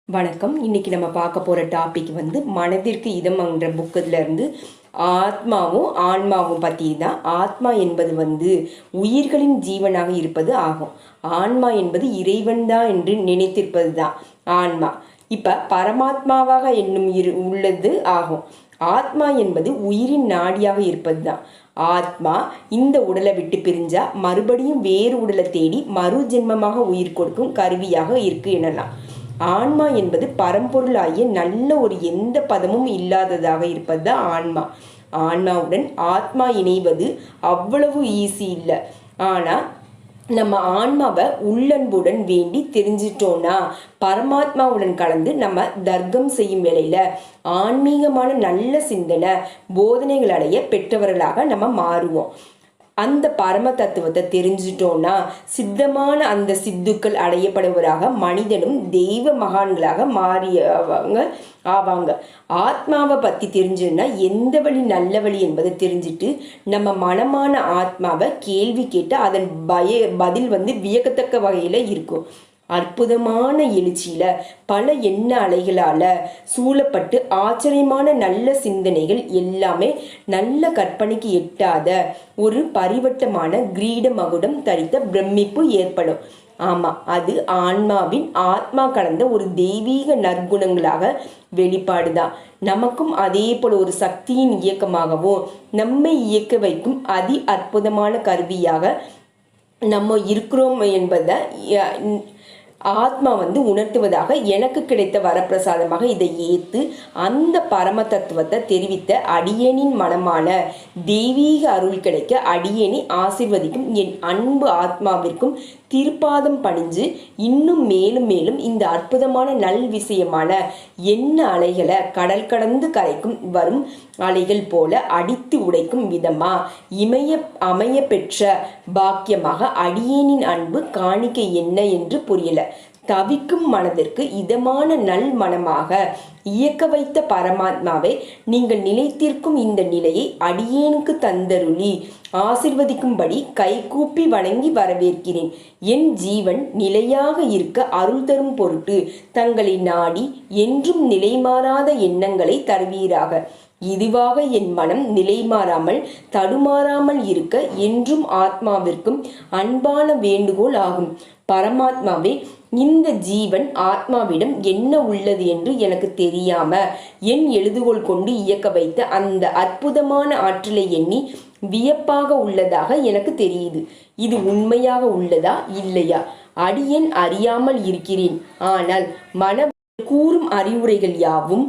வணக்கம். இன்னைக்கு நம்ம பார்க்க போகிற டாபிக் மனதிற்கு இதம்ங்கிற புக்கில் இருந்து ஆத்மாவும் ஆன்மாவும் பற்றி தான். ஆத்மா என்பது உயிர்களின் ஜீவனாக இருப்பது ஆகும். ஆன்மா என்பது இறைவன் தான் என்று நினைத்திருப்பது தான் ஆன்மா. இப்போ பரமாத்மாவாக என்னும் உள்ளது ஆகும். ஆத்மா என்பது உயிரின் நாடியாக இருப்பது தான். ஆத்மா இந்த உடலை விட்டு பிரிஞ்சா மறுபடியும் வேறு உடலை தேடி மறு ஜென்மமாக உயிர் கொடுக்கும் கருவியாக இருக்கு எனலாம். ஆன்மா என்பது பரம்பொருளாகிய நல்ல ஒரு எந்த பதமும் இல்லாததாக இருப்பது தான் ஆன்மா. ஆன்மாவுடன் ஆத்மா இணைவது அவ்வளவு ஈஸி இல்லை. ஆனால் நம்ம ஆன்மாவை உள்ளன்புடன் வேண்டி தெரிஞ்சிட்டோன்னா பரமாத்மாவுடன் கலந்து நம்ம தர்க்கம் செய்யும் வேளையில் ஆன்மீகமான நல்ல சிந்தனை போதனைகள் அடைய பெற்றவர்களாக நம்ம மாறுவோம். அந்த பரம தத்துவத்தை தெரிஞ்சிட்டோன்னா சித்தமான அந்த சித்துக்கள் அடையப்படுவராக மனிதனும் தெய்வ மகான்களாக ஆவாங்க. ஆத்மாவை பற்றி தெரிஞ்சுன்னா எந்த வழி நல்ல வழி என்பதை தெரிஞ்சுட்டு நம்ம மனமான ஆத்மாவை கேள்வி கேட்டு அதன் பதில் வியக்கத்தக்க வகையில் இருக்கும். அற்புதமான எழுச்சியில பல எண்ண அலைகளால சூழப்பட்டு ஆச்சரியமான நல்ல சிந்தனைகள் எல்லாமே நல்ல கற்பனைக்கு எட்டாத ஒரு பரிவட்டமான கிரீட மகுடம் தரித்த பிரமிப்பு ஏற்படும். ஆமா, அது ஆன்மாவின் ஆத்மா கலந்த ஒரு தெய்வீக நற்குணங்களாக வெளிப்பாடுதான். நமக்கும் அதே போல ஒரு சக்தியின் இயக்கமாகவும் நம்மை இயக்க வைக்கும் அதி அற்புதமான கருவியாக நம்ம இருக்கிறோம் என்பதை ஆத்மா உணர்த்துவதாக எனக்கு கிடைத்த வரப்பிரசாதமாக இதை ஏற்று அந்த பரம தத்துவத்தை தெரிவித்த அடியேனின் மனமான தெய்வீக அருள் கிடைக்க அடியேனை ஆசிர்வதிக்கும் என் அன்பு ஆத்மாவிற்கும் திருப்பாதம் பணிஞ்சு இன்னும் மேலும் மேலும் இந்த அற்புதமான நல் விஷயமான எண்ண அலைகளை கடல் கடந்து கரைக்கும் வரும் அலைகள் போல அடித்து உடைக்கும் விதமா அமைய பெற்ற பாக்கியமாக அடியேனின் அன்பு காணிக்கை என்ன என்று புரியல. தவிக்கும் மனதிற்கு இதமான நல் மனமாக இயக்க வைத்த பரமாத்மாவை நீங்கள் நிலைத்திருக்கும் இந்த நிலையை அடியேனுக்கு தந்தருளி ஆசிர்வதிக்கும்படி கைகூப்பி வணங்கி வரவேற்கிறேன். என் ஜீவன் நிலையாக இருக்க அருள் தரும் பொருட்டு தங்களை நாடி என்றும் நிலைமாறாத எண்ணங்களை தருவீராக. இதுவாக என் மனம் நிலைமாறாமல் தடுமாறாமல் இருக்க என்றும் ஆத்மாவிற்கும் அன்பான வேண்டுகோள் ஆகும். பரமாத்மாவே, இந்த ஜீவன் ஆத்மாவிடம் என்ன உள்ளது என்று எனக்கு தெரியாம என் எழுதுகோள் கொண்டு இயக்க வைத்த அந்த அற்புதமான ஆற்றலை எண்ணி வியப்பாக உள்ளதாக எனக்கு தெரியுது. இது உண்மையாக உள்ளதா இல்லையா அடியேன் அறியாமல் இருக்கிறேன். ஆனால் மன கூறும் அறிவுரைகள் யாவும்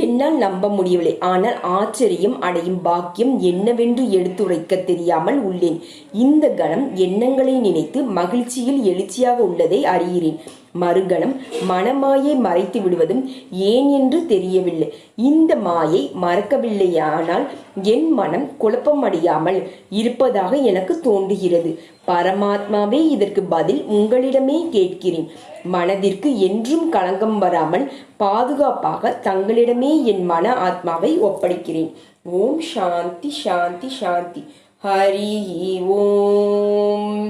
என்னால் நம்ப முடியவில்லை. ஆனால் ஆச்சரியம் அடையும் பாக்கியம் என்னவென்று எடுத்துரைக்க தெரியாமல் உள்ளேன். இந்த கணம் எண்ணங்களை நினைத்து மகிழ்ச்சியில் எழுச்சியாக உள்ளதை அறிகிறேன். மறுகணம் மனமாயை மறைத்து விடுவதும் ஏன் என்று தெரியவில்லை. இந்த மாயை மறக்கவில்லையானால் என் மனம் குழப்பமடையாமல் இருப்பதாக எனக்கு தோன்றுகிறது. பரமாத்மாவே, இதற்கு பதில் உங்களிடமே கேட்கிறேன். மனதிற்கு என்றும் களங்கம் வராமல் பாதுகாப்பாக தங்களிடமே என் மன ஆத்மாவை ஒப்படைக்கிறேன். ஓம் சாந்தி சாந்தி சாந்தி. ஹரி ஓம்.